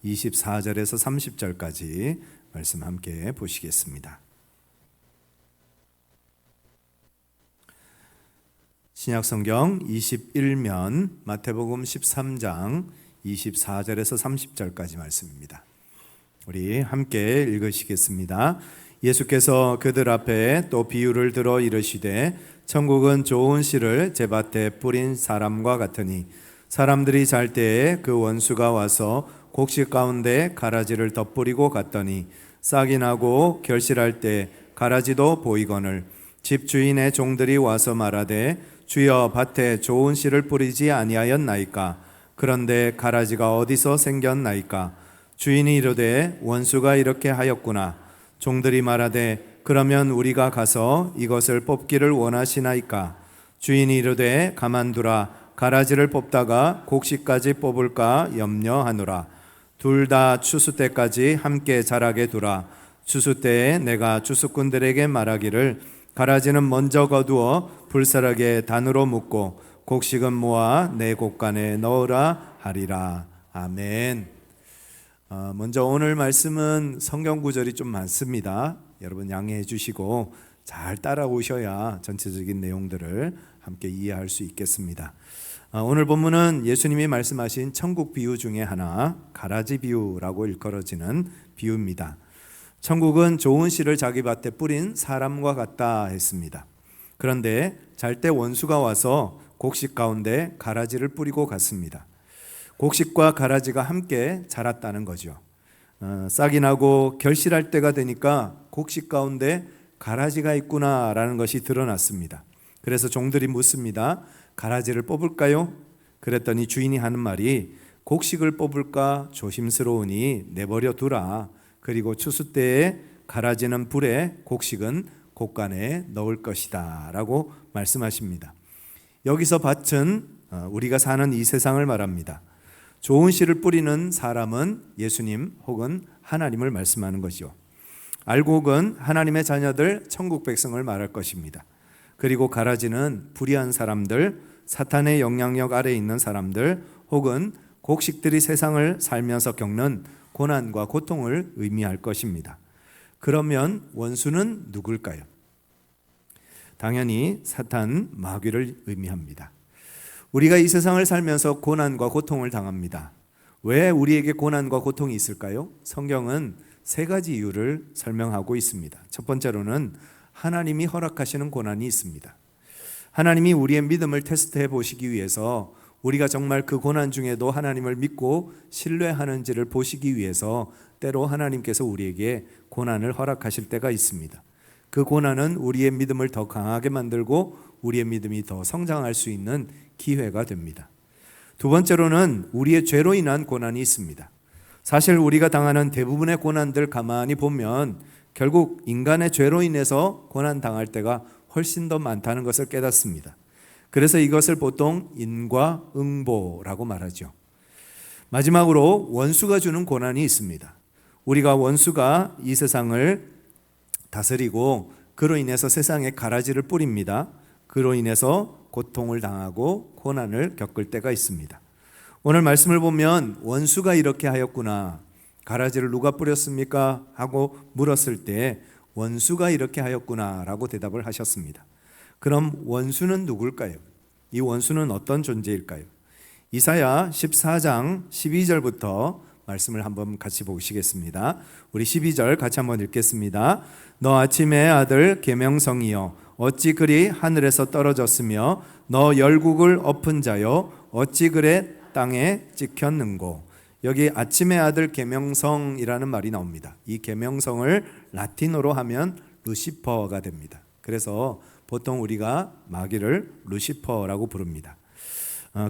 24절에서 30절까지 말씀 함께 보시겠습니다. 신약성경 21면 마태복음 13장 24절에서 30절까지 말씀입니다. 우리 함께 읽으시겠습니다. 예수께서 그들 앞에 또 비유를 들어 이르시되 천국은 좋은 씨를 제밭에 뿌린 사람과 같으니 사람들이 잘 때에 그 원수가 와서 곡식 가운데 가라지를 덧뿌리고 갔더니 싹이 나고 결실할 때 가라지도 보이거늘 집 주인의 종들이 와서 말하되 주여 밭에 좋은 씨를 뿌리지 아니하였나이까? 그런데 가라지가 어디서 생겼나이까? 주인이 이르되 원수가 이렇게 하였구나. 종들이 말하되 그러면 우리가 가서 이것을 뽑기를 원하시나이까? 주인이 이르되 가만두라. 가라지를 뽑다가 곡식까지 뽑을까 염려하노라. 둘 다 추수 때까지 함께 자라게 두라. 추수 때에 내가 추수꾼들에게 말하기를 가라지는 먼저 거두어 불사르게 단으로 묶고 곡식은 모아 내 곡간에 넣으라 하리라. 아멘. 먼저 오늘 말씀은 성경 구절이 좀 많습니다. 여러분 양해해 주시고 잘 따라오셔야 전체적인 내용들을 함께 이해할 수 있겠습니다. 오늘 본문은 예수님이 말씀하신 천국 비유 중에 하나, 가라지 비유라고 일컬어지는 비유입니다. 천국은 좋은 씨를 자기 밭에 뿌린 사람과 같다 했습니다. 그런데 잘 때 원수가 와서 곡식 가운데 가라지를 뿌리고 갔습니다. 곡식과 가라지가 함께 자랐다는 거죠. 싹이 나고 결실할 때가 되니까 곡식 가운데 가라지가 있구나라는 것이 드러났습니다. 그래서 종들이 묻습니다. 가라지를 뽑을까요? 그랬더니 주인이 하는 말이 곡식을 뽑을까 조심스러우니 내버려 두라. 그리고 추수 때에 가라지는 불에 곡식은 곡간에 넣을 것이다 라고 말씀하십니다. 여기서 밭은 우리가 사는 이 세상을 말합니다. 좋은 씨를 뿌리는 사람은 예수님 혹은 하나님을 말씀하는 것이요. 알곡은 하나님의 자녀들 천국 백성을 말할 것입니다. 그리고 가라지는 불의한 사람들, 사탄의 영향력 아래에 있는 사람들 혹은 곡식들이 세상을 살면서 겪는 고난과 고통을 의미할 것입니다. 그러면 원수는 누굴까요? 당연히 사탄, 마귀를 의미합니다. 우리가 이 세상을 살면서 고난과 고통을 당합니다. 왜 우리에게 고난과 고통이 있을까요? 성경은 세 가지 이유를 설명하고 있습니다. 첫 번째로는 하나님이 허락하시는 고난이 있습니다. 하나님이 우리의 믿음을 테스트해 보시기 위해서 우리가 정말 그 고난 중에도 하나님을 믿고 신뢰하는지를 보시기 위해서 때로 하나님께서 우리에게 고난을 허락하실 때가 있습니다. 그 고난은 우리의 믿음을 더 강하게 만들고 우리의 믿음이 더 성장할 수 있는 기회가 됩니다. 두 번째로는 우리의 죄로 인한 고난이 있습니다. 사실 우리가 당하는 대부분의 고난들 가만히 보면 결국 인간의 죄로 인해서 고난 당할 때가 훨씬 더 많다는 것을 깨닫습니다. 그래서 이것을 보통 인과응보라고 말하죠. 마지막으로 원수가 주는 고난이 있습니다. 우리가 원수가 이 세상을 다스리고 그로 인해서 세상에 가라지를 뿌립니다. 그로 인해서 고통을 당하고 고난을 겪을 때가 있습니다. 오늘 말씀을 보면 원수가 이렇게 하였구나. 가라지를 누가 뿌렸습니까? 하고 물었을 때 원수가 이렇게 하였구나 라고 대답을 하셨습니다. 그럼 원수는 누굴까요? 이 원수는 어떤 존재일까요? 이사야 14장 12절부터 말씀을 한번 같이 보시겠습니다. 우리 12절 같이 한번 읽겠습니다. 너 아침의 아들 계명성이여 어찌 그리 하늘에서 떨어졌으며 너 열국을 엎은 자여 어찌 그래 땅에 찍혔는고. 여기 아침의 아들 계명성이라는 말이 나옵니다. 이 계명성을 라틴어로 하면 루시퍼가 됩니다. 그래서 보통 우리가 마귀를 루시퍼라고 부릅니다.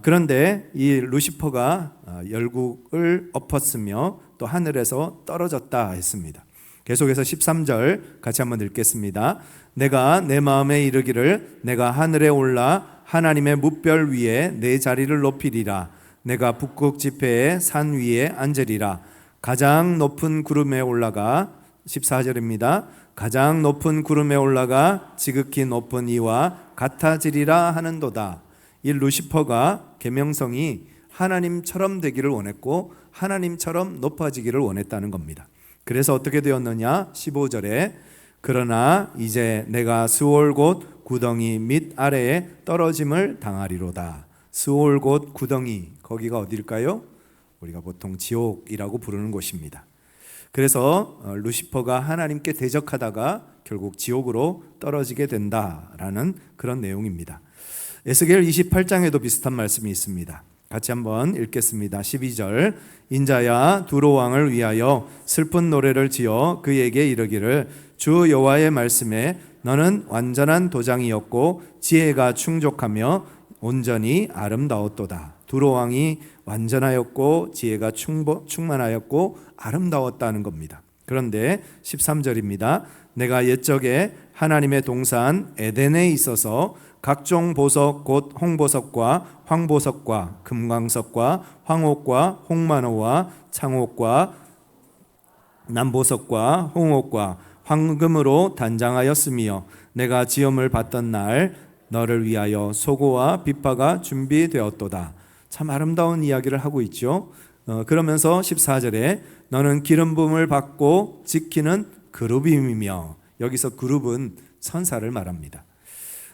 그런데 이 루시퍼가 열국을 엎었으며 또 하늘에서 떨어졌다 했습니다. 계속해서 13절 같이 한번 읽겠습니다. 내가 내 마음에 이르기를 내가 하늘에 올라 하나님의 뭇별 위에 내 자리를 높이리라. 내가 북극 지폐의 산 위에 앉으리라. 가장 높은 구름에 올라가 14절입니다. 가장 높은 구름에 올라가 지극히 높은 이와 같아지리라 하는도다. 이 루시퍼가 계명성이 하나님처럼 되기를 원했고 하나님처럼 높아지기를 원했다는 겁니다. 그래서 어떻게 되었느냐? 15절에 그러나 이제 내가 스올 곧 구덩이 밑 아래에 떨어짐을 당하리로다. 스올 곧 구덩이, 거기가 어딜까요? 우리가 보통 지옥이라고 부르는 곳입니다. 그래서 루시퍼가 하나님께 대적하다가 결국 지옥으로 떨어지게 된다라는 그런 내용입니다. 에스겔 28장에도 비슷한 말씀이 있습니다. 같이 한번 읽겠습니다. 12절 인자야 두로 왕을 위하여 슬픈 노래를 지어 그에게 이르기를 주 여호와의 말씀에 너는 완전한 도장이었고 지혜가 충족하며 온전히 아름다웠도다. 두로 왕이 완전하였고 지혜가 충만하였고 아름다웠다는 겁니다. 그런데 13절입니다. 내가 옛적에 하나님의 동산 에덴에 있어서 각종 보석 곧 홍보석과 황보석과 금광석과 황옥과 홍만호와 창옥과 남보석과 홍옥과 황금으로 단장하였으며 내가 지음을 받던 날 너를 위하여 소고와 빗바가 준비되었도다. 참 아름다운 이야기를 하고 있죠. 그러면서 14절에 너는 기름 부음을 받고 지키는 그룹임이며, 여기서 그룹은 천사를 말합니다.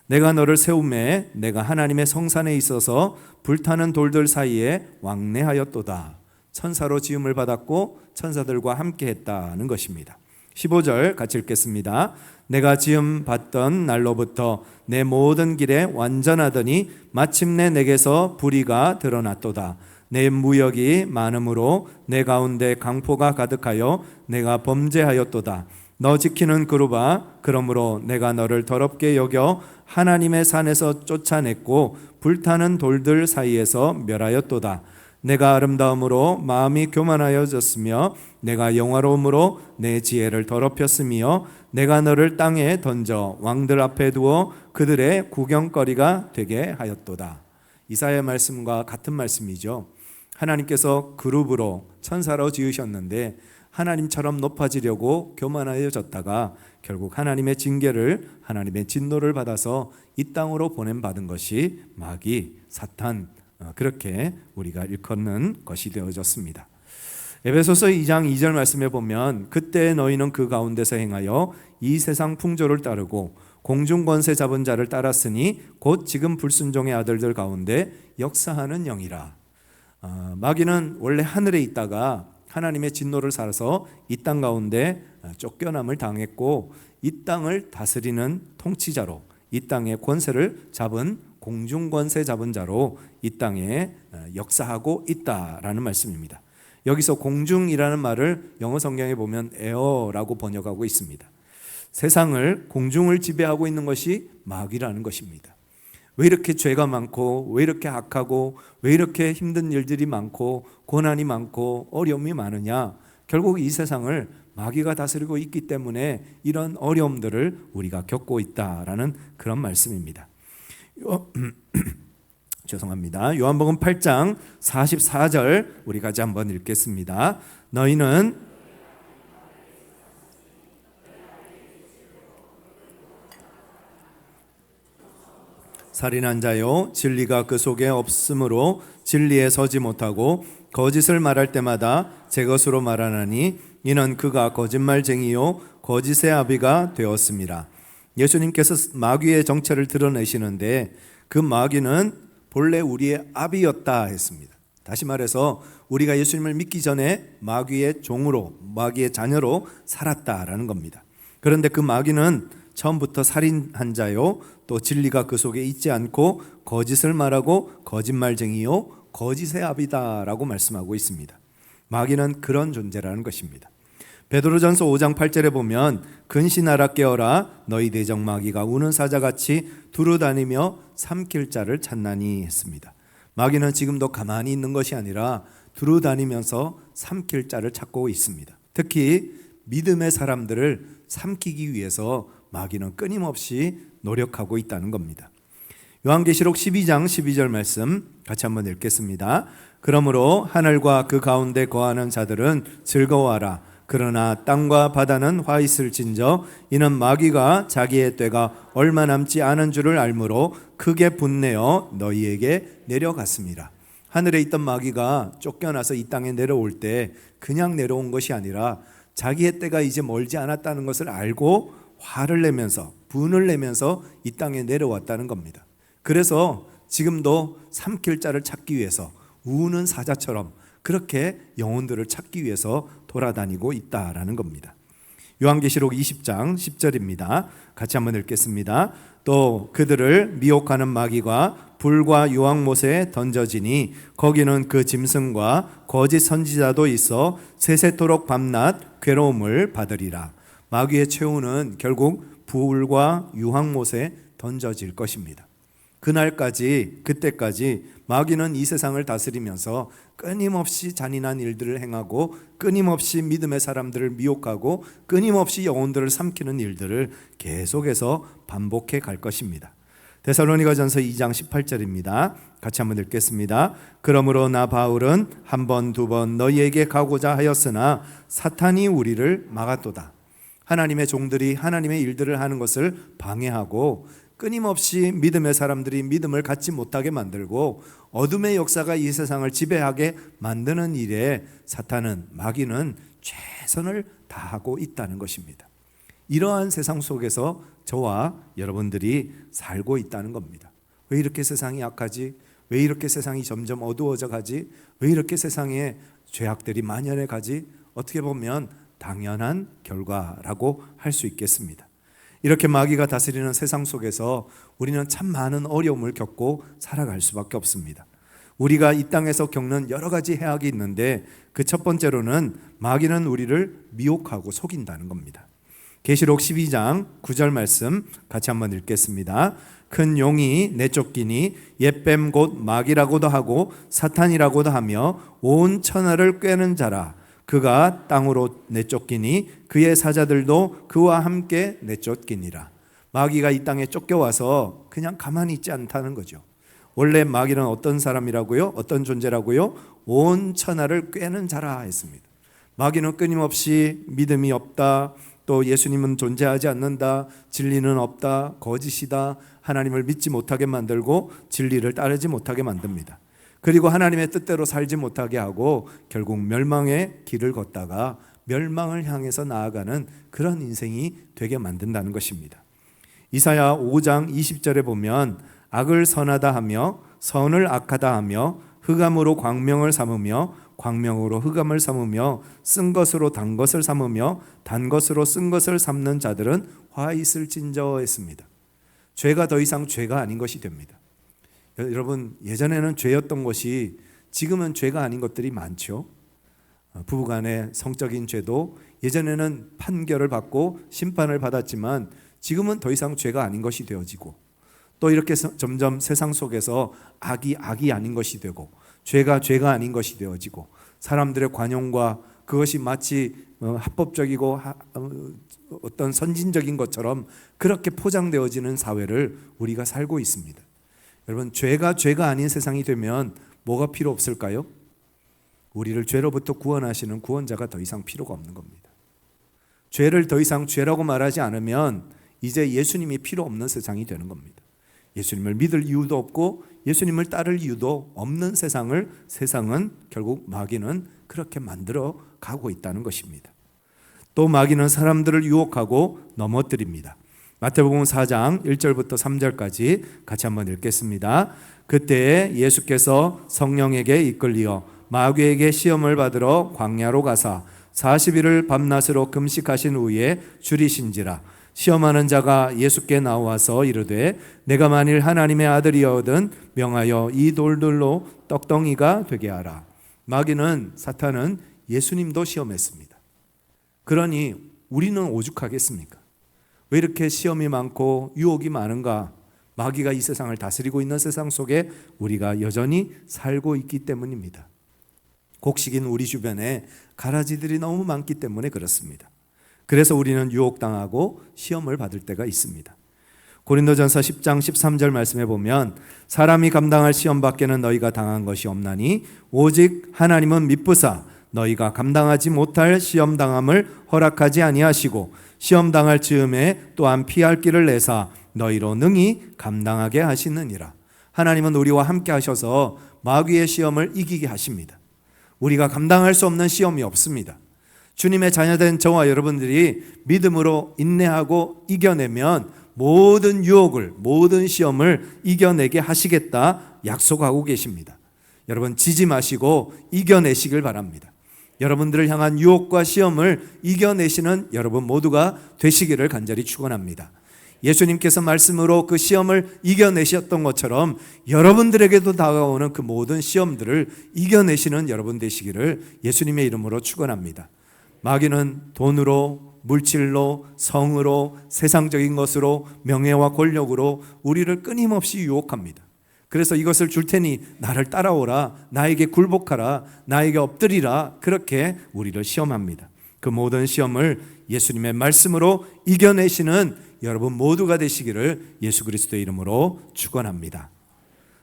내가 너를 세우매 내가 하나님의 성산에 있어서 불타는 돌들 사이에 왕래하였도다. 천사로 지음을 받았고 천사들과 함께 했다는 것입니다. 15절 같이 읽겠습니다. 내가 지음 받던 날로부터 내 모든 길에 완전하더니 마침내 내게서 불의가 드러났도다. 내 무역이 많음으로 내 가운데 강포가 가득하여 내가 범죄하였도다. 너 지키는 그룹아, 그러므로 내가 너를 더럽게 여겨 하나님의 산에서 쫓아냈고 불타는 돌들 사이에서 멸하였도다. 내가 아름다움으로 마음이 교만하여졌으며 내가 영화로움으로 내 지혜를 더럽혔으며 내가 너를 땅에 던져 왕들 앞에 두어 그들의 구경거리가 되게 하였도다. 이사야의 말씀과 같은 말씀이죠. 하나님께서 그룹으로 천사로 지으셨는데 하나님처럼 높아지려고 교만하여졌다가 결국 하나님의 징계를, 하나님의 진노를 받아서 이 땅으로 보냄받은 것이 마귀, 사탄, 그렇게 우리가 일컫는 것이 되어졌습니다. 에베소서 2장 2절 말씀에 보면 그때 너희는 그 가운데서 행하여 이 세상 풍조를 따르고 공중 권세 잡은 자를 따랐으니 곧 지금 불순종의 아들들 가운데 역사하는 영이라. 마귀는 원래 하늘에 있다가 하나님의 진노를 살아서 이 땅 가운데 쫓겨남을 당했고 이 땅을 다스리는 통치자로, 이 땅의 권세를 잡은 공중권세 잡은 자로 이 땅에 역사하고 있다라는 말씀입니다. 여기서 공중이라는 말을 영어 성경에 보면 에어라고 번역하고 있습니다. 세상을, 공중을 지배하고 있는 것이 마귀라는 것입니다. 왜 이렇게 죄가 많고, 왜 이렇게 악하고, 왜 이렇게 힘든 일들이 많고, 고난이 많고, 어려움이 많으냐? 결국 이 세상을 마귀가 다스리고 있기 때문에 이런 어려움들을 우리가 겪고 있다라는 그런 말씀입니다. 죄송합니다. 요한복음 8장 44절 우리 같이 한번 읽겠습니다. 너희는 살인한 자요 진리가 그 속에 없으므로 진리에 서지 못하고 거짓을 말할 때마다 제 것으로 말하나니 이는 그가 거짓말쟁이요 거짓의 아비가 되었습니다. 예수님께서 마귀의 정체를 드러내시는데 그 마귀는 본래 우리의 아비였다 했습니다. 다시 말해서 우리가 예수님을 믿기 전에 마귀의 종으로, 마귀의 자녀로 살았다라는 겁니다. 그런데 그 마귀는 처음부터 살인한 자요 또 진리가 그 속에 있지 않고 거짓을 말하고 거짓말쟁이요 거짓의 아비다라고 말씀하고 있습니다. 마귀는 그런 존재라는 것입니다. 베드로전서 5장 8절에 보면 근신하라 깨어라 너희 대적 마귀가 우는 사자같이 두루다니며 삼킬 자를 찾나니 했습니다. 마귀는 지금도 가만히 있는 것이 아니라 두루다니면서 삼킬 자를 찾고 있습니다. 특히 믿음의 사람들을 삼키기 위해서 마귀는 끊임없이 노력하고 있다는 겁니다. 요한계시록 12장 12절 말씀 같이 한번 읽겠습니다. 그러므로 하늘과 그 가운데 거하는 자들은 즐거워하라. 그러나 땅과 바다는 화 있을진저 이는 마귀가 자기의 때가 얼마 남지 않은 줄을 알므로 크게 분내어 너희에게 내려갔습니다. 하늘에 있던 마귀가 쫓겨나서 이 땅에 내려올 때 그냥 내려온 것이 아니라 자기의 때가 이제 멀지 않았다는 것을 알고 화를 내면서 분을 내면서 이 땅에 내려왔다는 겁니다. 그래서 지금도 삼킬 자를 찾기 위해서 우는 사자처럼 그렇게 영혼들을 찾기 위해서 돌아다니고 있다라는 겁니다. 요한계시록 20장 10절입니다. 같이 한번 읽겠습니다. 또 그들을 미혹하는 마귀가 불과 유황못에 던져지니 거기는 그 짐승과 거짓 선지자도 있어 세세토록 밤낮 괴로움을 받으리라. 마귀의 최후는 결국 불과 유황못에 던져질 것입니다. 그때까지 마귀는 이 세상을 다스리면서 끊임없이 잔인한 일들을 행하고 끊임없이 믿음의 사람들을 미혹하고 끊임없이 영혼들을 삼키는 일들을 계속해서 반복해 갈 것입니다. 데살로니가전서 2장 18절입니다. 같이 한번 읽겠습니다. 그러므로 나 바울은 한 번, 두 번 너희에게 가고자 하였으나 사탄이 우리를 막았도다. 하나님의 종들이 하나님의 일들을 하는 것을 방해하고 끊임없이 믿음의 사람들이 믿음을 갖지 못하게 만들고 어둠의 역사가 이 세상을 지배하게 만드는 일에 사탄은, 마귀는 최선을 다하고 있다는 것입니다. 이러한 세상 속에서 저와 여러분들이 살고 있다는 겁니다. 왜 이렇게 세상이 약하지? 왜 이렇게 세상이 점점 어두워져 가지? 왜 이렇게 세상에 죄악들이 만연해 가지? 어떻게 보면 당연한 결과라고 할 수 있겠습니다. 이렇게 마귀가 다스리는 세상 속에서 우리는 참 많은 어려움을 겪고 살아갈 수밖에 없습니다. 우리가 이 땅에서 겪는 여러 가지 해악이 있는데 그 첫 번째로는 마귀는 우리를 미혹하고 속인다는 겁니다. 계시록 12장 9절 말씀 같이 한번 읽겠습니다. 큰 용이 내쫓기니 옛뱀 곧 마귀라고도 하고 사탄이라고도 하며 온 천하를 꿰는 자라. 그가 땅으로 내쫓기니 그의 사자들도 그와 함께 내쫓기니라. 마귀가 이 땅에 쫓겨와서 그냥 가만히 있지 않다는 거죠. 원래 마귀는 어떤 사람이라고요? 어떤 존재라고요? 온 천하를 꿰는 자라 했습니다. 마귀는 끊임없이 믿음이 없다, 또 예수님은 존재하지 않는다, 진리는 없다, 거짓이다, 하나님을 믿지 못하게 만들고 진리를 따르지 못하게 만듭니다. 그리고 하나님의 뜻대로 살지 못하게 하고 결국 멸망의 길을 걷다가 멸망을 향해서 나아가는 그런 인생이 되게 만든다는 것입니다. 이사야 5장 20절에 보면 악을 선하다 하며 선을 악하다 하며 흑암으로 광명을 삼으며 광명으로 흑암을 삼으며 쓴 것으로 단 것을 삼으며 단 것으로 쓴 것을 삼는 자들은 화 있을진저 했습니다. 죄가 더 이상 죄가 아닌 것이 됩니다. 여러분, 예전에는 죄였던 것이 지금은 죄가 아닌 것들이 많죠. 부부간의 성적인 죄도 예전에는 판결을 받고 심판을 받았지만 지금은 더 이상 죄가 아닌 것이 되어지고, 또 이렇게 점점 세상 속에서 악이 아닌 것이 되고 죄가 아닌 것이 되어지고, 사람들의 관용과 그것이 마치 합법적이고 어떤 선진적인 것처럼 그렇게 포장되어지는 사회를 우리가 살고 있습니다. 여러분, 죄가 아닌 세상이 되면 뭐가 필요 없을까요? 우리를 죄로부터 구원하시는 구원자가 더 이상 필요가 없는 겁니다. 죄를 더 이상 죄라고 말하지 않으면 이제 예수님이 필요 없는 세상이 되는 겁니다. 예수님을 믿을 이유도 없고 예수님을 따를 이유도 없는 세상은 결국 마귀는 그렇게 만들어 가고 있다는 것입니다. 또 마귀는 사람들을 유혹하고 넘어뜨립니다. 마태복음 4장 1절부터 3절까지 같이 한번 읽겠습니다. 그때 예수께서 성령에게 이끌리어 마귀에게 시험을 받으러 광야로 가사 40일을 밤낮으로 금식하신 후에 줄이신지라. 시험하는 자가 예수께 나와서 이르되 내가 만일 하나님의 아들이거든 명하여 이 돌들로 떡덩이가 되게 하라. 마귀는, 사탄은 예수님도 시험했습니다. 그러니 우리는 오죽하겠습니까? 왜 이렇게 시험이 많고 유혹이 많은가? 마귀가 이 세상을 다스리고 있는 세상 속에 우리가 여전히 살고 있기 때문입니다. 곡식인 우리 주변에 가라지들이 너무 많기 때문에 그렇습니다. 그래서 우리는 유혹당하고 시험을 받을 때가 있습니다. 고린도전서 10장 13절 말씀해 보면 사람이 감당할 시험 밖에는 너희가 당한 것이 없나니 오직 하나님은 미쁘사 너희가 감당하지 못할 시험 당함을 허락하지 아니하시고 시험 당할 즈음에 또한 피할 길을 내사 너희로 능히 감당하게 하시느니라. 하나님은 우리와 함께 하셔서 마귀의 시험을 이기게 하십니다. 우리가 감당할 수 없는 시험이 없습니다. 주님의 자녀된 저와 여러분들이 믿음으로 인내하고 이겨내면 모든 유혹을, 모든 시험을 이겨내게 하시겠다 약속하고 계십니다. 여러분 지지 마시고 이겨내시길 바랍니다. 여러분들을 향한 유혹과 시험을 이겨내시는 여러분 모두가 되시기를 간절히 축원합니다. 예수님께서 말씀으로 그 시험을 이겨내셨던 것처럼 여러분들에게도 다가오는 그 모든 시험들을 이겨내시는 여러분 되시기를 예수님의 이름으로 축원합니다. 마귀는 돈으로, 물질로, 성으로, 세상적인 것으로, 명예와 권력으로 우리를 끊임없이 유혹합니다. 그래서 이것을 줄 테니 나를 따라오라, 나에게 굴복하라, 나에게 엎드리라, 그렇게 우리를 시험합니다. 그 모든 시험을 예수님의 말씀으로 이겨내시는 여러분 모두가 되시기를 예수 그리스도의 이름으로 축원합니다.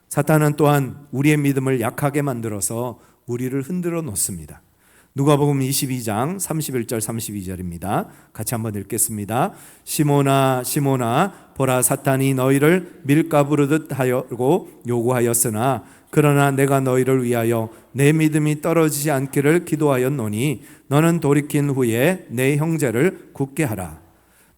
사탄은 또한 우리의 믿음을 약하게 만들어서 우리를 흔들어 놓습니다. 누가복음 22장 31절 32절입니다. 같이 한번 읽겠습니다. 시몬아 시몬아 보라 사탄이 너희를 밀가부르듯 하려고 요구하였으나 그러나 내가 너희를 위하여 내 믿음이 떨어지지 않기를 기도하였노니 너는 돌이킨 후에 내 형제를 굳게 하라.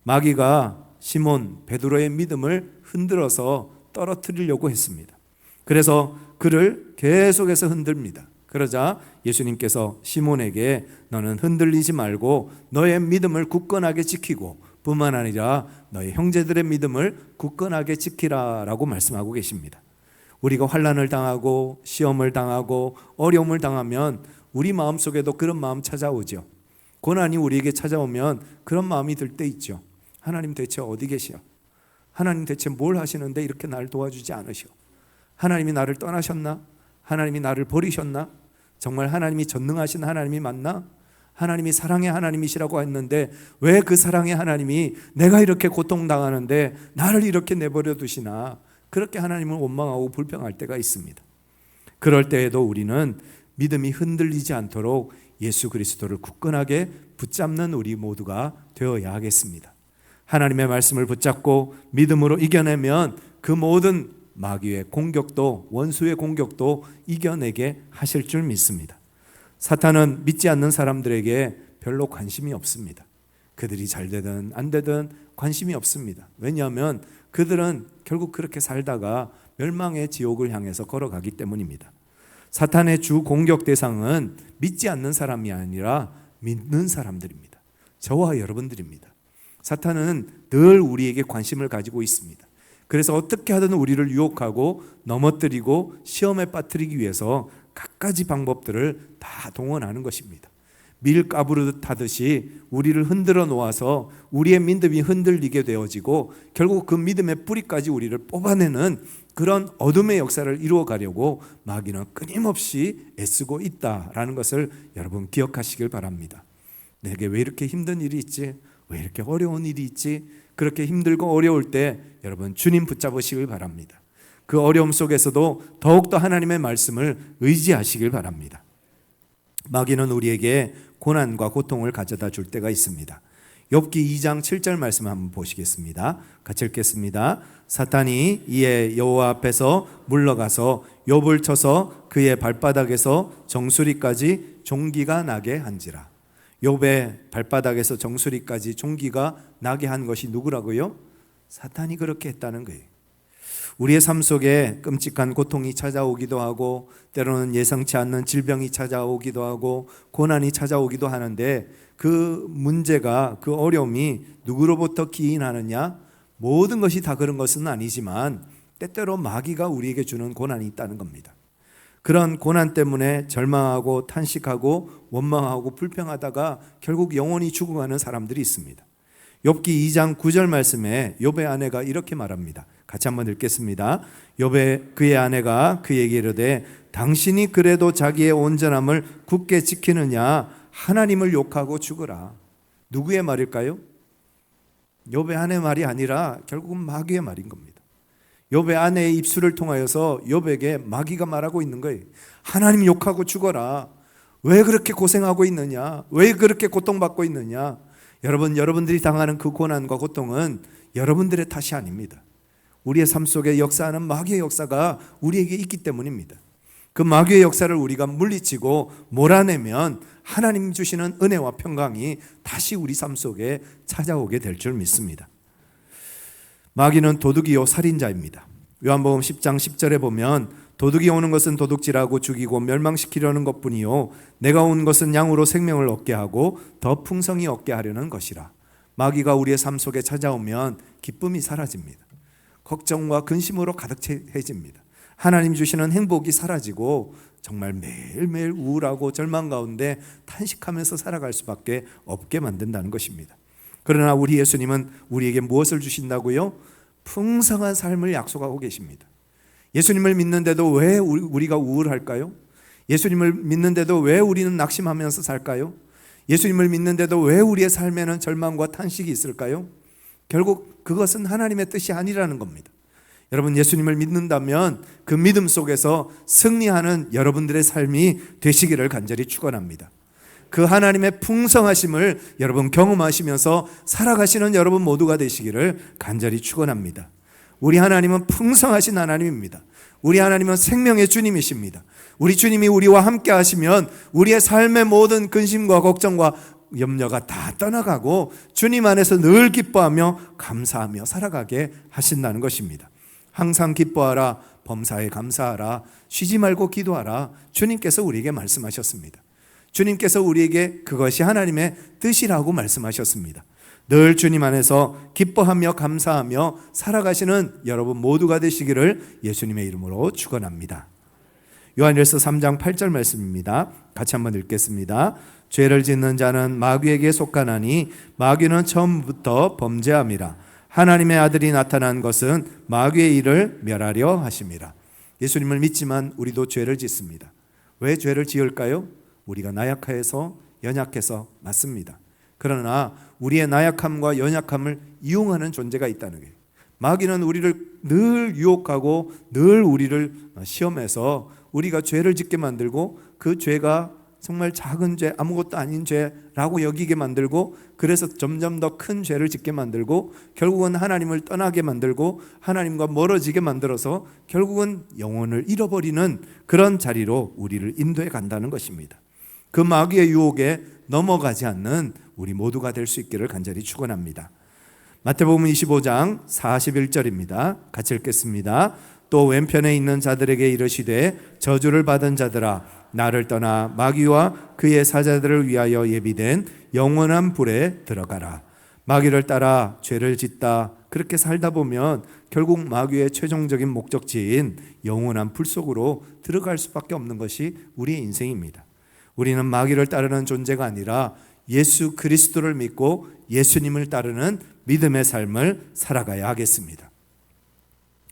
마귀가 시몬 베드로의 믿음을 흔들어서 떨어뜨리려고 했습니다. 그래서 그를 계속해서 흔듭니다. 그러자 예수님께서 시몬에게 너는 흔들리지 말고 너의 믿음을 굳건하게 지키고 뿐만 아니라 너의 형제들의 믿음을 굳건하게 지키라라고 말씀하고 계십니다. 우리가 환난을 당하고 시험을 당하고 어려움을 당하면 우리 마음속에도 그런 마음 찾아오죠. 고난이 우리에게 찾아오면 그런 마음이 들 때 있죠. 하나님 대체 어디 계시오? 하나님 대체 뭘 하시는데 이렇게 나를 도와주지 않으시오? 하나님이 나를 떠나셨나? 하나님이 나를 버리셨나? 정말 하나님이 전능하신 하나님이 맞나? 하나님이 사랑의 하나님이시라고 했는데 왜 그 사랑의 하나님이 내가 이렇게 고통당하는데 나를 이렇게 내버려 두시나? 그렇게 하나님을 원망하고 불평할 때가 있습니다. 그럴 때에도 우리는 믿음이 흔들리지 않도록 예수 그리스도를 굳건하게 붙잡는 우리 모두가 되어야 하겠습니다. 하나님의 말씀을 붙잡고 믿음으로 이겨내면 그 모든 마귀의 공격도 원수의 공격도 이겨내게 하실 줄 믿습니다. 사탄은 믿지 않는 사람들에게 별로 관심이 없습니다. 그들이 잘 되든 안 되든 관심이 없습니다. 왜냐하면 그들은 결국 그렇게 살다가 멸망의 지옥을 향해서 걸어가기 때문입니다. 사탄의 주 공격 대상은 믿지 않는 사람이 아니라 믿는 사람들입니다. 저와 여러분들입니다. 사탄은 늘 우리에게 관심을 가지고 있습니다. 그래서 어떻게 하든 우리를 유혹하고 넘어뜨리고 시험에 빠뜨리기 위해서 갖가지 방법들을 다 동원하는 것입니다. 밀 까부르듯 하듯이 우리를 흔들어 놓아서 우리의 믿음이 흔들리게 되어지고 결국 그 믿음의 뿌리까지 우리를 뽑아내는 그런 어둠의 역사를 이루어가려고 마귀는 끊임없이 애쓰고 있다라는 것을 여러분 기억하시길 바랍니다. 내게 왜 이렇게 힘든 일이 있지? 왜 이렇게 어려운 일이 있지? 그렇게 힘들고 어려울 때 여러분 주님 붙잡으시길 바랍니다. 그 어려움 속에서도 더욱더 하나님의 말씀을 의지하시길 바랍니다. 마귀는 우리에게 고난과 고통을 가져다 줄 때가 있습니다. 욥기 2장 7절 말씀 한번 보시겠습니다. 같이 읽겠습니다. 사탄이 이에 여호와 앞에서 물러가서 욥을 쳐서 그의 발바닥에서 정수리까지 종기가 나게 한지라. 욥의 발바닥에서 정수리까지 종기가 나게 한 것이 누구라고요? 사탄이 그렇게 했다는 거예요. 우리의 삶 속에 끔찍한 고통이 찾아오기도 하고 때로는 예상치 않는 질병이 찾아오기도 하고 고난이 찾아오기도 하는데 그 문제가 그 어려움이 누구로부터 기인하느냐? 모든 것이 다 그런 것은 아니지만 때때로 마귀가 우리에게 주는 고난이 있다는 겁니다. 그런 고난 때문에 절망하고 탄식하고 원망하고 불평하다가 결국 영원히 죽어가는 사람들이 있습니다. 욥기 2장 9절 말씀에 욥의 아내가 이렇게 말합니다. 같이 한번 읽겠습니다. 그의 아내가 그에게 이르되 당신이 그래도 자기의 온전함을 굳게 지키느냐? 하나님을 욕하고 죽으라. 누구의 말일까요? 욥의 아내 말이 아니라 결국은 마귀의 말인 겁니다. 욥의 아내의 입술을 통하여서 욥에게 마귀가 말하고 있는 거예요. 하나님 욕하고 죽어라. 왜 그렇게 고생하고 있느냐? 왜 그렇게 고통받고 있느냐? 여러분들이 당하는 그 고난과 고통은 여러분들의 탓이 아닙니다. 우리의 삶 속에 역사하는 마귀의 역사가 우리에게 있기 때문입니다. 그 마귀의 역사를 우리가 물리치고 몰아내면 하나님 주시는 은혜와 평강이 다시 우리 삶 속에 찾아오게 될 줄 믿습니다. 마귀는 도둑이요 살인자입니다. 요한복음 10장 10절에 보면 도둑이 오는 것은 도둑질하고 죽이고 멸망시키려는 것뿐이요 내가 온 것은 양으로 생명을 얻게 하고 더 풍성히 얻게 하려는 것이라. 마귀가 우리의 삶 속에 찾아오면 기쁨이 사라집니다. 걱정과 근심으로 가득해집니다. 하나님 주시는 행복이 사라지고 정말 매일매일 우울하고 절망 가운데 탄식하면서 살아갈 수밖에 없게 만든다는 것입니다. 그러나 우리 예수님은 우리에게 무엇을 주신다고요? 풍성한 삶을 약속하고 계십니다. 예수님을 믿는데도 왜 우리가 우울할까요? 예수님을 믿는데도 왜 우리는 낙심하면서 살까요? 예수님을 믿는데도 왜 우리의 삶에는 절망과 탄식이 있을까요? 결국 그것은 하나님의 뜻이 아니라는 겁니다. 여러분, 예수님을 믿는다면 그 믿음 속에서 승리하는 여러분들의 삶이 되시기를 간절히 축원합니다. 그 하나님의 풍성하심을 여러분 경험하시면서 살아가시는 여러분 모두가 되시기를 간절히 축원합니다. 우리 하나님은 풍성하신 하나님입니다. 우리 하나님은 생명의 주님이십니다. 우리 주님이 우리와 함께 하시면 우리의 삶의 모든 근심과 걱정과 염려가 다 떠나가고 주님 안에서 늘 기뻐하며 감사하며 살아가게 하신다는 것입니다. 항상 기뻐하라, 범사에 감사하라, 쉬지 말고 기도하라. 주님께서 우리에게 말씀하셨습니다. 주님께서 우리에게 그것이 하나님의 뜻이라고 말씀하셨습니다. 늘 주님 안에서 기뻐하며 감사하며 살아가시는 여러분 모두가 되시기를 예수님의 이름으로 축원합니다. 요한일서 3장 8절 말씀입니다. 같이 한번 읽겠습니다. 죄를 짓는 자는 마귀에게 속하나니 마귀는 처음부터 범죄함이라. 하나님의 아들이 나타난 것은 마귀의 일을 멸하려 하심이라. 예수님을 믿지만 우리도 죄를 짓습니다. 왜 죄를 지을까요? 우리가 나약해서 연약해서 맞습니다. 그러나 우리의 나약함과 연약함을 이용하는 존재가 있다는 거예요. 마귀는 우리를 늘 유혹하고 늘 우리를 시험해서 우리가 죄를 짓게 만들고 그 죄가 정말 작은 죄, 아무것도 아닌 죄라고 여기게 만들고 그래서 점점 더 큰 죄를 짓게 만들고 결국은 하나님을 떠나게 만들고 하나님과 멀어지게 만들어서 결국은 영혼을 잃어버리는 그런 자리로 우리를 인도해 간다는 것입니다. 그 마귀의 유혹에 넘어가지 않는 우리 모두가 될 수 있기를 간절히 축원합니다. 마태복음 25장 41절입니다. 같이 읽겠습니다. 또 왼편에 있는 자들에게 이르시되 저주를 받은 자들아 나를 떠나 마귀와 그의 사자들을 위하여 예비된 영원한 불에 들어가라. 마귀를 따라 죄를 짓다 그렇게 살다 보면 결국 마귀의 최종적인 목적지인 영원한 불 속으로 들어갈 수밖에 없는 것이 우리의 인생입니다. 우리는 마귀를 따르는 존재가 아니라 예수 그리스도를 믿고 예수님을 따르는 믿음의 삶을 살아가야 하겠습니다.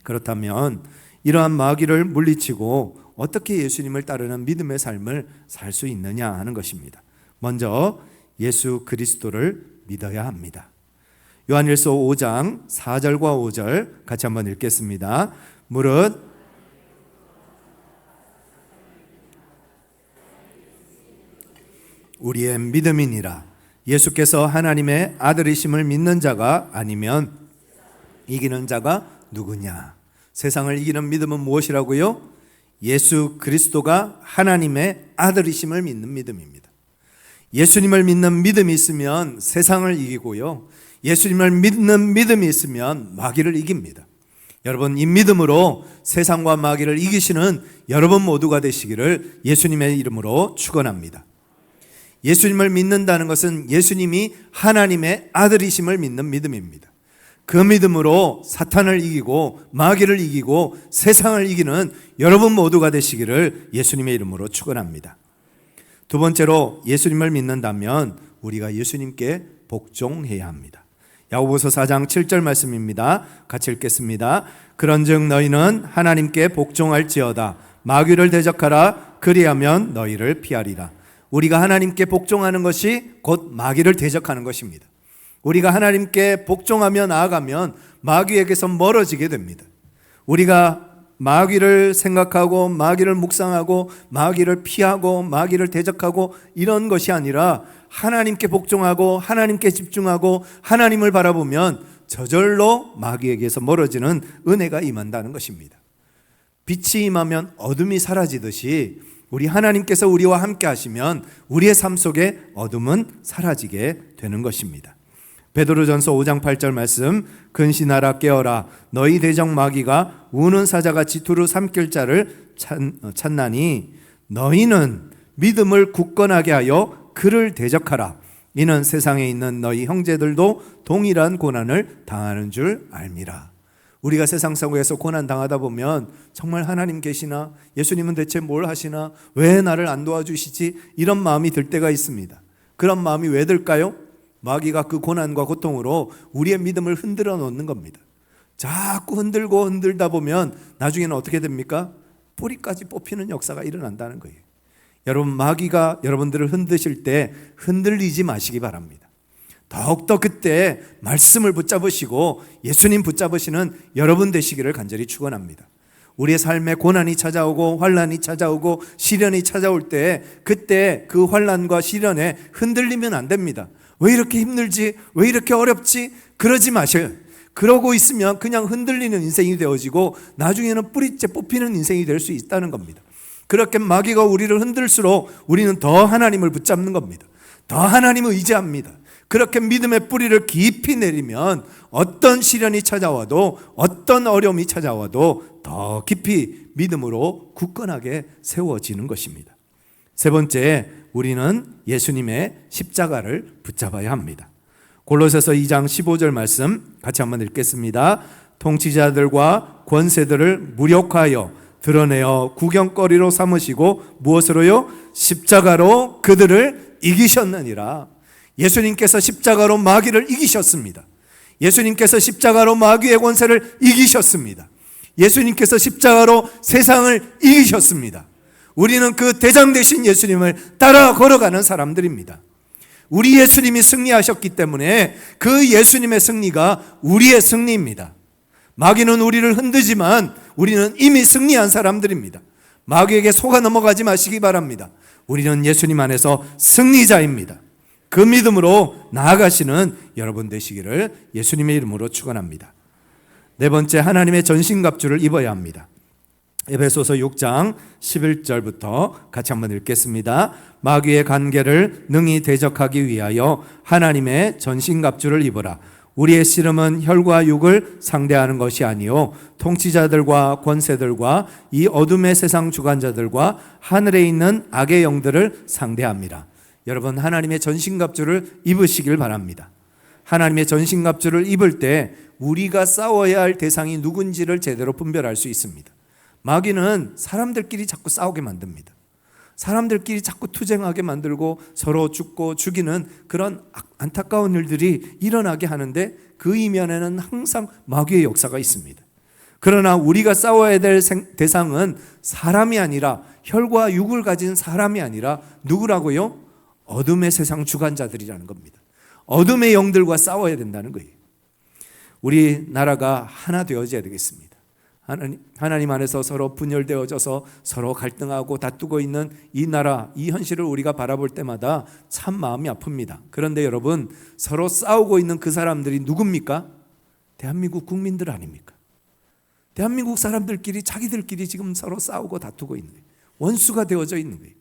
그렇다면 이러한 마귀를 물리치고 어떻게 예수님을 따르는 믿음의 삶을 살 수 있느냐 하는 것입니다. 먼저 예수 그리스도를 믿어야 합니다. 요한일서 5장 4절과 5절 같이 한번 읽겠습니다. 무릇 우리의 믿음이니라. 예수께서 하나님의 아들이심을 믿는 자가 아니면 이기는 자가 누구냐? 세상을 이기는 믿음은 무엇이라고요? 예수 그리스도가 하나님의 아들이심을 믿는 믿음입니다. 예수님을 믿는 믿음이 있으면 세상을 이기고요. 예수님을 믿는 믿음이 있으면 마귀를 이깁니다. 여러분, 이 믿음으로 세상과 마귀를 이기시는 여러분 모두가 되시기를 예수님의 이름으로 축원합니다. 예수님을 믿는다는 것은 예수님이 하나님의 아들이심을 믿는 믿음입니다. 그 믿음으로 사탄을 이기고 마귀를 이기고 세상을 이기는 여러분 모두가 되시기를 예수님의 이름으로 축원합니다. 두 번째로 예수님을 믿는다면 우리가 예수님께 복종해야 합니다. 야고보서 4장 7절 말씀입니다. 같이 읽겠습니다. 그런즉 너희는 하나님께 복종할지어다. 마귀를 대적하라. 그리하면 너희를 피하리라. 우리가 하나님께 복종하는 것이 곧 마귀를 대적하는 것입니다. 우리가 하나님께 복종하며 나아가면 마귀에게서 멀어지게 됩니다. 우리가 마귀를 생각하고 마귀를 묵상하고 마귀를 피하고 마귀를 대적하고 이런 것이 아니라 하나님께 복종하고 하나님께 집중하고 하나님을 바라보면 저절로 마귀에게서 멀어지는 은혜가 임한다는 것입니다. 빛이 임하면 어둠이 사라지듯이 우리 하나님께서 우리와 함께 하시면 우리의 삶 속에 어둠은 사라지게 되는 것입니다. 베드로전서 5장 8절 말씀, 근신하라 깨어라 너희 대적 마귀가 우는 사자같이 두루 삼킬 자를 찾나니 너희는 믿음을 굳건하게 하여 그를 대적하라. 이는 세상에 있는 너희 형제들도 동일한 고난을 당하는 줄 알미라. 우리가 세상 속에서 고난 당하다 보면 정말 하나님 계시나? 예수님은 대체 뭘 하시나? 왜 나를 안 도와주시지? 이런 마음이 들 때가 있습니다. 그런 마음이 왜 들까요? 마귀가 그 고난과 고통으로 우리의 믿음을 흔들어 놓는 겁니다. 자꾸 흔들고 흔들다 보면 나중에는 어떻게 됩니까? 뿌리까지 뽑히는 역사가 일어난다는 거예요. 여러분, 마귀가 여러분들을 흔드실 때 흔들리지 마시기 바랍니다. 더욱더 그때 말씀을 붙잡으시고 예수님 붙잡으시는 여러분 되시기를 간절히 축원합니다. 우리의 삶에 고난이 찾아오고 환난이 찾아오고 시련이 찾아올 때 그때 그 환난과 시련에 흔들리면 안 됩니다. 왜 이렇게 힘들지? 왜 이렇게 어렵지? 그러지 마셔요. 그러고 있으면 그냥 흔들리는 인생이 되어지고 나중에는 뿌리째 뽑히는 인생이 될 수 있다는 겁니다. 그렇게 마귀가 우리를 흔들수록 우리는 더 하나님을 붙잡는 겁니다. 더 하나님을 의지합니다. 그렇게 믿음의 뿌리를 깊이 내리면 어떤 시련이 찾아와도 어떤 어려움이 찾아와도 더 깊이 믿음으로 굳건하게 세워지는 것입니다. 세 번째, 우리는 예수님의 십자가를 붙잡아야 합니다. 골로새서 2장 15절 말씀 같이 한번 읽겠습니다. 통치자들과 권세들을 무력화하여 드러내어 구경거리로 삼으시고 무엇으로요? 십자가로 그들을 이기셨느니라. 예수님께서 십자가로 마귀를 이기셨습니다. 예수님께서 십자가로 마귀의 권세를 이기셨습니다. 예수님께서 십자가로 세상을 이기셨습니다. 우리는 그 대장 되신 예수님을 따라 걸어가는 사람들입니다. 우리 예수님이 승리하셨기 때문에 그 예수님의 승리가 우리의 승리입니다. 마귀는 우리를 흔들지만 우리는 이미 승리한 사람들입니다. 마귀에게 속아 넘어가지 마시기 바랍니다. 우리는 예수님 안에서 승리자입니다. 그 믿음으로 나아가시는 여러분 되시기를 예수님의 이름으로 축원합니다. 네 번째, 하나님의 전신갑주를 입어야 합니다. 에베소서 6장 11절부터 같이 한번 읽겠습니다. 마귀의 관계를 능히 대적하기 위하여 하나님의 전신갑주를 입어라. 우리의 씨름은 혈과 육을 상대하는 것이 아니요 통치자들과 권세들과 이 어둠의 세상 주관자들과 하늘에 있는 악의 영들을 상대합니다. 여러분, 하나님의 전신갑주를 입으시길 바랍니다. 하나님의 전신갑주를 입을 때 우리가 싸워야 할 대상이 누군지를 제대로 분별할 수 있습니다. 마귀는 사람들끼리 자꾸 싸우게 만듭니다. 사람들끼리 자꾸 투쟁하게 만들고 서로 죽고 죽이는 그런 안타까운 일들이 일어나게 하는데 그 이면에는 항상 마귀의 역사가 있습니다. 그러나 우리가 싸워야 될 대상은 사람이 아니라 혈과 육을 가진 사람이 아니라 누구라고요? 어둠의 세상 주관자들이라는 겁니다. 어둠의 영들과 싸워야 된다는 거예요. 우리 나라가 하나 되어져야 되겠습니다. 하나님 안에서 서로 분열되어져서 서로 갈등하고 다투고 있는 이 나라, 이 현실을 우리가 바라볼 때마다 참 마음이 아픕니다. 그런데 여러분, 서로 싸우고 있는 그 사람들이 누굽니까? 대한민국 국민들 아닙니까? 대한민국 사람들끼리 자기들끼리 지금 서로 싸우고 다투고 있는 거예요. 원수가 되어져 있는 거예요.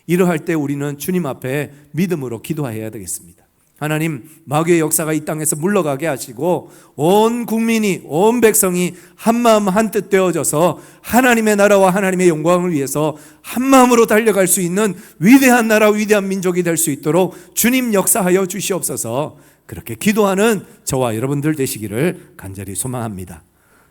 이러할 때 우리는 주님 앞에 믿음으로 기도해야 되겠습니다. 하나님, 마귀의 역사가 이 땅에서 물러가게 하시고 온 국민이, 온 백성이 한마음 한뜻 되어져서 하나님의 나라와 하나님의 영광을 위해서 한마음으로 달려갈 수 있는 위대한 나라, 위대한 민족이 될 수 있도록 주님 역사하여 주시옵소서. 그렇게 기도하는 저와 여러분들 되시기를 간절히 소망합니다.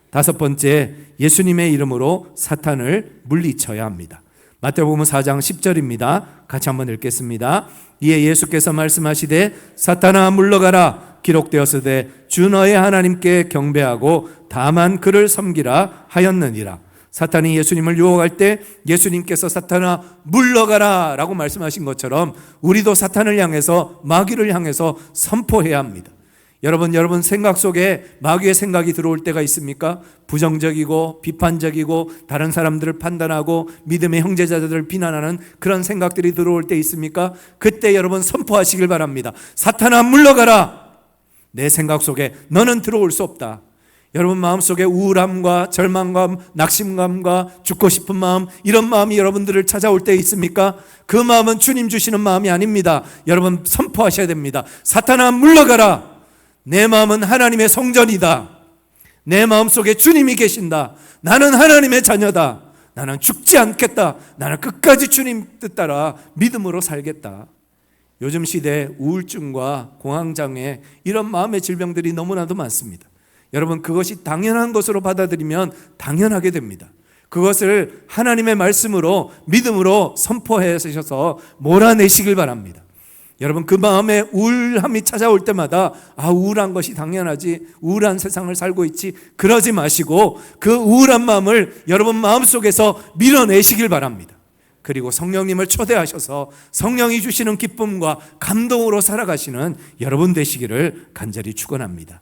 다섯 번째, 예수님의 이름으로 사탄을 물리쳐야 합니다. 마태복음 4장 10절입니다. 같이 한번 읽겠습니다. 이에 예수께서 말씀하시되 사탄아 물러가라. 기록되었으되 주 너의 하나님께 경배하고 다만 그를 섬기라 하였느니라. 사탄이 예수님을 유혹할 때 예수님께서 사탄아 물러가라 라고 말씀하신 것처럼 우리도 사탄을 향해서, 마귀를 향해서 선포해야 합니다. 여러분 생각 속에 마귀의 생각이 들어올 때가 있습니까? 부정적이고 비판적이고 다른 사람들을 판단하고 믿음의 형제자들을 비난하는 그런 생각들이 들어올 때 있습니까? 그때 여러분 선포하시길 바랍니다. 사탄아 물러가라. 내 생각 속에 너는 들어올 수 없다. 여러분 마음속에 우울함과 절망감, 낙심감과 죽고 싶은 마음, 이런 마음이 여러분들을 찾아올 때 있습니까? 그 마음은 주님 주시는 마음이 아닙니다. 여러분 선포하셔야 됩니다. 사탄아 물러가라. 내 마음은 하나님의 성전이다. 내 마음속에 주님이 계신다. 나는 하나님의 자녀다. 나는 죽지 않겠다. 나는 끝까지 주님 뜻 따라 믿음으로 살겠다. 요즘 시대에 우울증과 공황장애, 이런 마음의 질병들이 너무나도 많습니다. 여러분 그것이 당연한 것으로 받아들이면 당연하게 됩니다. 그것을 하나님의 말씀으로 믿음으로 선포하셔서 몰아내시길 바랍니다. 여러분 그 마음에 우울함이 찾아올 때마다 우울한 것이 당연하지, 우울한 세상을 살고 있지, 그러지 마시고 그 우울한 마음을 여러분 마음속에서 밀어내시길 바랍니다. 그리고 성령님을 초대하셔서 성령이 주시는 기쁨과 감동으로 살아가시는 여러분 되시기를 간절히 축원합니다.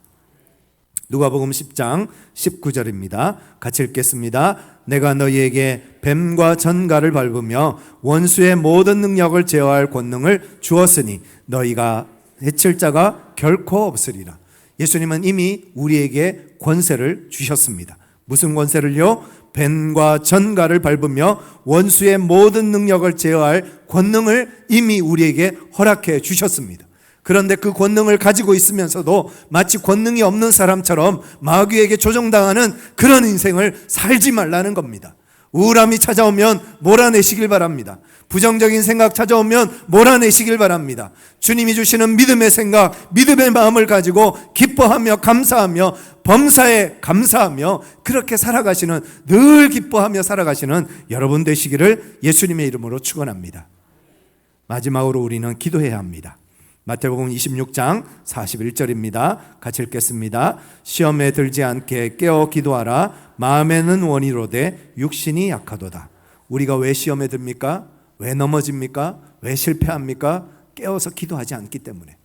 누가복음 10장 19절입니다. 같이 읽겠습니다. 내가 너희에게 뱀과 전갈을 밟으며 원수의 모든 능력을 제어할 권능을 주었으니 너희가 해칠 자가 결코 없으리라. 예수님은 이미 우리에게 권세를 주셨습니다. 무슨 권세를요? 뱀과 전갈을 밟으며 원수의 모든 능력을 제어할 권능을 이미 우리에게 허락해 주셨습니다. 그런데 그 권능을 가지고 있으면서도 마치 권능이 없는 사람처럼 마귀에게 조종당하는 그런 인생을 살지 말라는 겁니다. 우울함이 찾아오면 몰아내시길 바랍니다. 부정적인 생각 찾아오면 몰아내시길 바랍니다. 주님이 주시는 믿음의 생각, 믿음의 마음을 가지고 기뻐하며 감사하며 범사에 감사하며 그렇게 살아가시는, 늘 기뻐하며 살아가시는 여러분 되시기를 예수님의 이름으로 축원합니다. 마지막으로 우리는 기도해야 합니다. 마태복음 26장 41절입니다. 같이 읽겠습니다. 시험에 들지 않게 깨어 기도하라. 마음에는 원이로되 육신이 약하도다. 우리가 왜 시험에 듭니까? 왜 넘어집니까? 왜 실패합니까? 깨어서 기도하지 않기 때문에.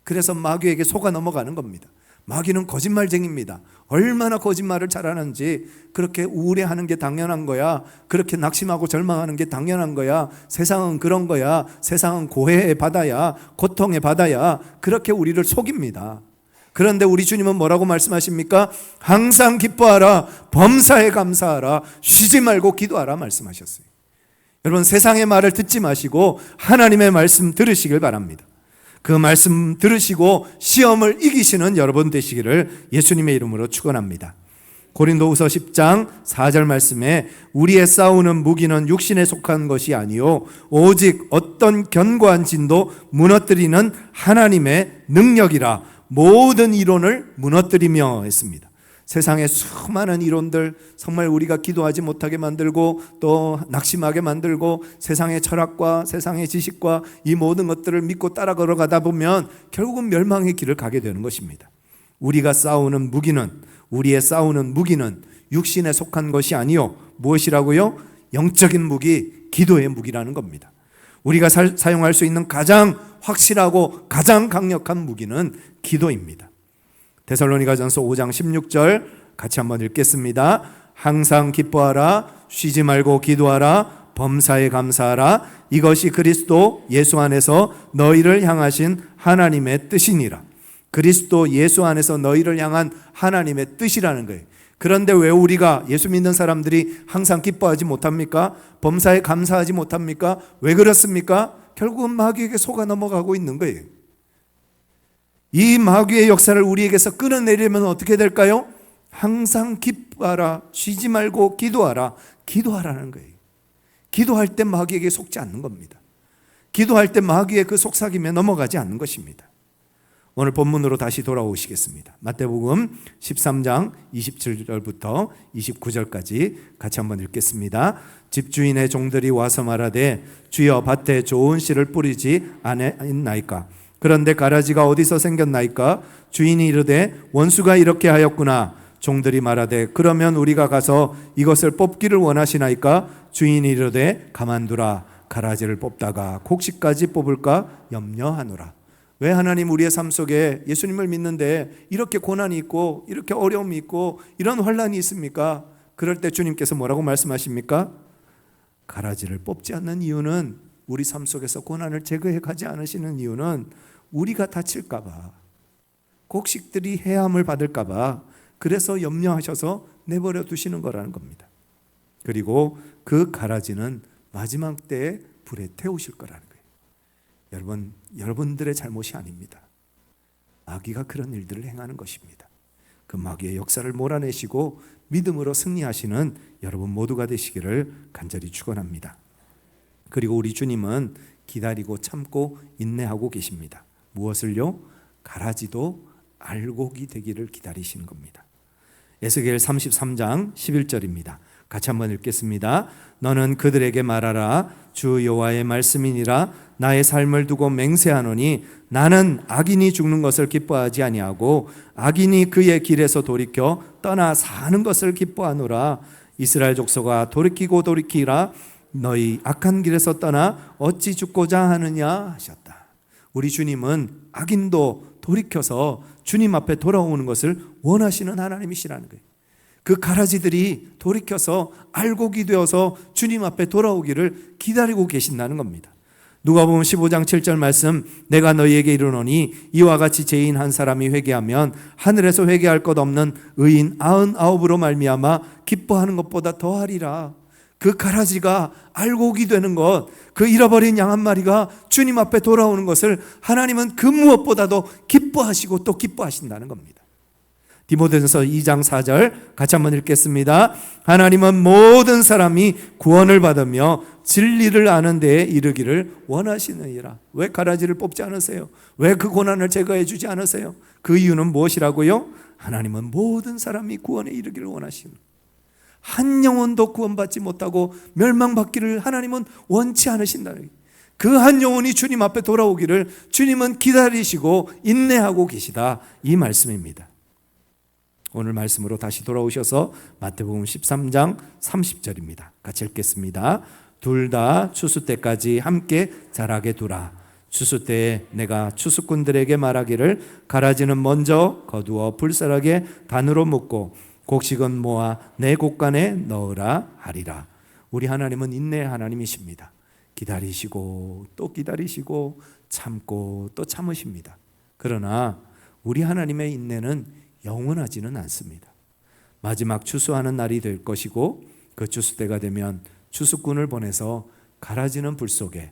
그래서 마귀에게 속아 넘어가는 겁니다. 마귀는 거짓말쟁이입니다. 얼마나 거짓말을 잘하는지. 그렇게 우울해하는 게 당연한 거야. 그렇게 낙심하고 절망하는 게 당연한 거야. 세상은 그런 거야. 세상은 고해의 바다야. 고통의 바다야. 그렇게 우리를 속입니다. 그런데 우리 주님은 뭐라고 말씀하십니까? 항상 기뻐하라. 범사에 감사하라. 쉬지 말고 기도하라 말씀하셨어요. 여러분 세상의 말을 듣지 마시고 하나님의 말씀 들으시길 바랍니다. 그 말씀 들으시고 시험을 이기시는 여러분 되시기를 예수님의 이름으로 축원합니다. 고린도후서 10장 4절 말씀에 우리의 싸우는 무기는 육신에 속한 것이 아니요 오직 어떤 견고한 진도 무너뜨리는 하나님의 능력이라 모든 이론을 무너뜨리며 했습니다. 세상의 수많은 이론들, 정말 우리가 기도하지 못하게 만들고 또 낙심하게 만들고 세상의 철학과 세상의 지식과 이 모든 것들을 믿고 따라 걸어가다 보면 결국은 멸망의 길을 가게 되는 것입니다. 우리가 싸우는 무기는, 우리의 싸우는 무기는 육신에 속한 것이 아니요 무엇이라고요? 영적인 무기, 기도의 무기라는 겁니다. 우리가 사용할 수 있는 가장 확실하고 가장 강력한 무기는 기도입니다. 데살로니가전서 5장 16절 같이 한번 읽겠습니다. 항상 기뻐하라. 쉬지 말고 기도하라. 범사에 감사하라. 이것이 그리스도 예수 안에서 너희를 향하신 하나님의 뜻이니라. 그리스도 예수 안에서 너희를 향한 하나님의 뜻이라는 거예요. 그런데 왜 우리가 예수 믿는 사람들이 항상 기뻐하지 못합니까? 범사에 감사하지 못합니까? 왜 그렇습니까? 결국은 마귀에게 속아 넘어가고 있는 거예요. 이 마귀의 역사를 우리에게서 끊어내려면 어떻게 될까요? 항상 기뻐하라. 쉬지 말고 기도하라. 기도하라는 거예요. 기도할 때 마귀에게 속지 않는 겁니다. 기도할 때 마귀의 그 속삭임에 넘어가지 않는 것입니다. 오늘 본문으로 다시 돌아오시겠습니다. 마태복음 13장 27절부터 29절까지 같이 한번 읽겠습니다. 집주인의 종들이 와서 말하되 주여 밭에 좋은 씨를 뿌리지 않았나이까? 그런데 가라지가 어디서 생겼나이까? 주인이 이르되 원수가 이렇게 하였구나. 종들이 말하되 그러면 우리가 가서 이것을 뽑기를 원하시나이까? 주인이 이르되 가만두라. 가라지를 뽑다가 곡식까지 뽑을까 염려하노라. 왜 하나님 우리의 삶 속에 예수님을 믿는데 이렇게 고난이 있고 이렇게 어려움이 있고 이런 환난이 있습니까? 그럴 때 주님께서 뭐라고 말씀하십니까? 가라지를 뽑지 않는 이유는, 우리 삶 속에서 고난을 제거해 가지 않으시는 이유는 우리가 다칠까 봐, 곡식들이 해함을 받을까 봐, 그래서 염려하셔서 내버려 두시는 거라는 겁니다. 그리고 그 가라지는 마지막 때에 불에 태우실 거라는 거예요. 여러분, 여러분들의 잘못이 아닙니다. 마귀가 그런 일들을 행하는 것입니다. 그 마귀의 역사를 몰아내시고 믿음으로 승리하시는 여러분 모두가 되시기를 간절히 축원합니다. 그리고 우리 주님은 기다리고 참고 인내하고 계십니다. 무엇을요? 가라지도 알곡이 되기를 기다리시는 겁니다. 에스겔 33장 11절입니다. 같이 한번 읽겠습니다. 너는 그들에게 말하라. 주 여호와의 말씀이니라. 나의 삶을 두고 맹세하노니 나는 악인이 죽는 것을 기뻐하지 아니하고 악인이 그의 길에서 돌이켜 떠나 사는 것을 기뻐하노라. 이스라엘 족속아 돌이키고 돌이키라. 너희 악한 길에서 떠나 어찌 죽고자 하느냐 하셨다. 우리 주님은 악인도 돌이켜서 주님 앞에 돌아오는 것을 원하시는 하나님이시라는 거예요. 그 가라지들이 돌이켜서 알곡이 되어서 주님 앞에 돌아오기를 기다리고 계신다는 겁니다. 누가복음 15장 7절 말씀, 내가 너희에게 이르노니 이와 같이 죄인 한 사람이 회개하면 하늘에서 회개할 것 없는 의인 99으로 말미암아 기뻐하는 것보다 더하리라. 그 가라지가 알곡이 되는 것, 그 잃어버린 양 한 마리가 주님 앞에 돌아오는 것을 하나님은 그 무엇보다도 기뻐하시고 또 기뻐하신다는 겁니다. 디모데전서 2장 4절 같이 한번 읽겠습니다. 하나님은 모든 사람이 구원을 받으며 진리를 아는 데에 이르기를 원하시느니라. 왜 가라지를 뽑지 않으세요? 왜 그 고난을 제거해 주지 않으세요? 그 이유는 무엇이라고요? 하나님은 모든 사람이 구원에 이르기를 원하시는, 한 영혼도 구원받지 못하고 멸망받기를 하나님은 원치 않으신다는 거예요. 그 한 영혼이 주님 앞에 돌아오기를 주님은 기다리시고 인내하고 계시다, 이 말씀입니다. 오늘 말씀으로 다시 돌아오셔서 마태복음 13장 30절입니다. 같이 읽겠습니다. 둘 다 추수 때까지 함께 자라게 두라. 추수 때에 내가 추수꾼들에게 말하기를 가라지는 먼저 거두어 불사락에 단으로 묶고 곡식은 모아 내 곡간에 넣으라 하리라. 우리 하나님은 인내의 하나님이십니다. 기다리시고 또 기다리시고 참고 또 참으십니다. 그러나 우리 하나님의 인내는 영원하지는 않습니다. 마지막 추수하는 날이 될 것이고 그 추수 때가 되면 추수꾼을 보내서 가라지는 불 속에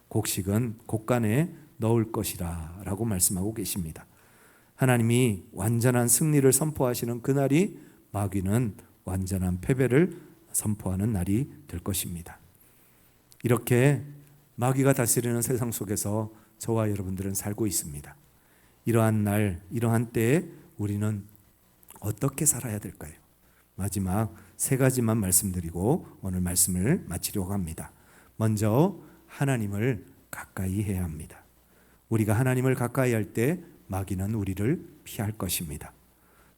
곡식은 곡간에 넣을 것이라 라고 말씀하고 계십니다. 하나님이 완전한 승리를 선포하시는 그날이 마귀는 완전한 패배를 선포하는 날이 될 것입니다. 이렇게 마귀가 다스리는 세상 속에서 저와 여러분들은 살고 있습니다. 이러한 날, 이러한 때에 우리는 어떻게 살아야 될까요? 마지막 세 가지만 말씀드리고 오늘 말씀을 마치려고 합니다. 먼저 하나님을 가까이 해야 합니다. 우리가 하나님을 가까이 할 때 마귀는 우리를 피할 것입니다.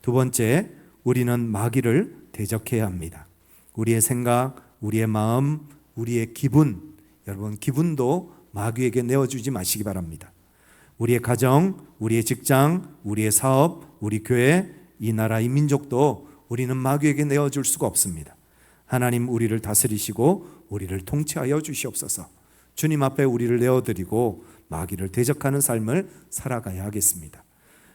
두 번째, 우리는 마귀를 대적해야 합니다. 우리의 생각, 우리의 마음, 우리의 기분, 여러분 기분도 마귀에게 내어주지 마시기 바랍니다. 우리의 가정, 우리의 직장, 우리의 사업, 우리 교회, 이 나라, 이 민족도 우리는 마귀에게 내어줄 수가 없습니다. 하나님 우리를 다스리시고 우리를 통치하여 주시옵소서. 주님 앞에 우리를 내어드리고 마귀를 대적하는 삶을 살아가야 하겠습니다.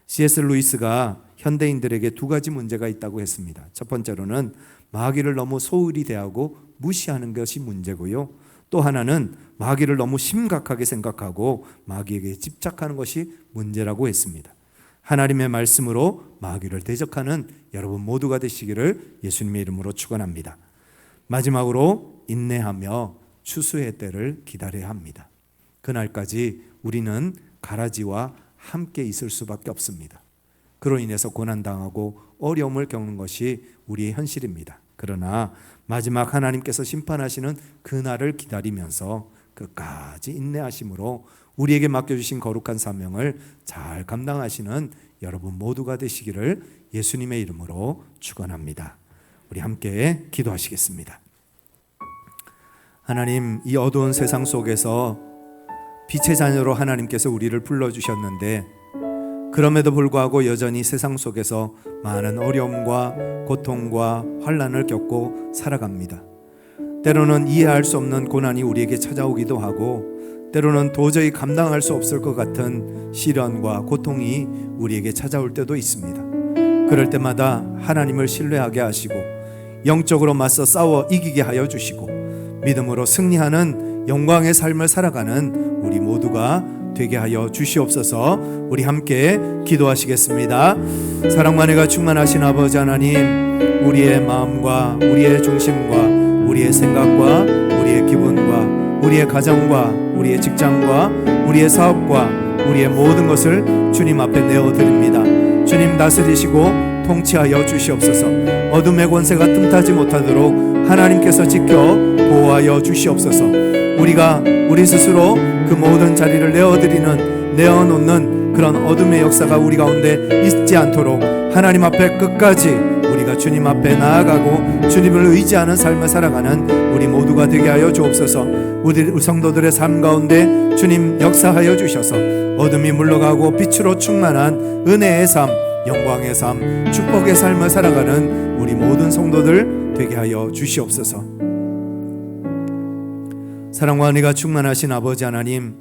C.S. 루이스가 현대인들에게 두 가지 문제가 있다고 했습니다. 첫 번째로는 마귀를 너무 소홀히 대하고 무시하는 것이 문제고요. 또 하나는 마귀를 너무 심각하게 생각하고 마귀에게 집착하는 것이 문제라고 했습니다. 하나님의 말씀으로 마귀를 대적하는 여러분 모두가 되시기를 예수님의 이름으로 축원합니다. 마지막으로 인내하며 추수의 때를 기다려야 합니다. 그날까지 우리는 가라지와 함께 있을 수밖에 없습니다. 그로 인해서 고난당하고 어려움을 겪는 것이 우리의 현실입니다. 그러나 마지막 하나님께서 심판하시는 그날을 기다리면서 끝까지 인내하심으로 우리에게 맡겨주신 거룩한 사명을 잘 감당하시는 여러분 모두가 되시기를 예수님의 이름으로 축원합니다. 우리 함께 기도하시겠습니다. 하나님, 이 어두운 세상 속에서 빛의 자녀로 하나님께서 우리를 불러주셨는데 그럼에도 불구하고 여전히 세상 속에서 많은 어려움과 고통과 환난을 겪고 살아갑니다. 때로는 이해할 수 없는 고난이 우리에게 찾아오기도 하고 때로는 도저히 감당할 수 없을 것 같은 시련과 고통이 우리에게 찾아올 때도 있습니다. 그럴 때마다 하나님을 신뢰하게 하시고 영적으로 맞서 싸워 이기게 하여 주시고 믿음으로 승리하는 영광의 삶을 살아가는 우리 모두가 되게 하여 주시옵소서. 우리 함께 기도하시겠습니다. 사랑과 은혜가 충만하신 아버지 하나님, 우리의 마음과 우리의 중심과 우리의 생각과 우리의 기분과 우리의 가정과 우리의 직장과 우리의 사업과 우리의 모든 것을 주님 앞에 내어드립니다. 주님 다스리시고 통치하여 주시옵소서. 어둠의 권세가 틈타지 못하도록 하나님께서 지켜 보호하여 주시옵소서. 우리가 우리 스스로 그 모든 자리를 내어놓는 그런 어둠의 역사가 우리 가운데 있지 않도록 하나님 앞에 끝까지 우리가 주님 앞에 나아가고 주님을 의지하는 삶을 살아가는 우리 모두가 되게 하여 주옵소서. 우리 성도들의 삶 가운데 주님 역사하여 주셔서 어둠이 물러가고 빛으로 충만한 은혜의 삶, 영광의 삶, 축복의 삶을 살아가는 우리 모든 성도들 되게 하여 주시옵소서. 사랑과 은혜가 충만하신 아버지 하나님,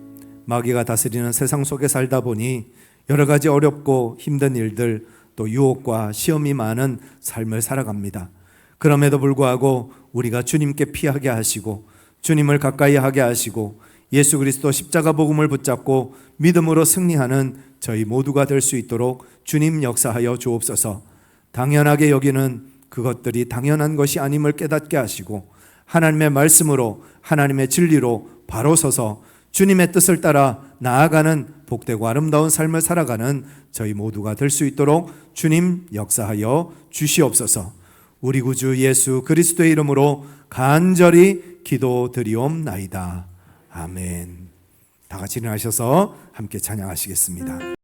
마귀가 다스리는 세상 속에 살다 보니 여러 가지 어렵고 힘든 일들, 또 유혹과 시험이 많은 삶을 살아갑니다. 그럼에도 불구하고 우리가 주님께 피하게 하시고 주님을 가까이 하게 하시고 예수 그리스도 십자가 복음을 붙잡고 믿음으로 승리하는 저희 모두가 될 수 있도록 주님 역사하여 주옵소서. 당연하게 여기는 그것들이 당연한 것이 아님을 깨닫게 하시고 하나님의 말씀으로 하나님의 진리로 바로 서서 주님의 뜻을 따라 나아가는 복되고 아름다운 삶을 살아가는 저희 모두가 될 수 있도록 주님 역사하여 주시옵소서. 우리 구주 예수 그리스도의 이름으로 간절히 기도드리옵나이다. 아멘. 다 같이 일어나셔서 함께 찬양하시겠습니다.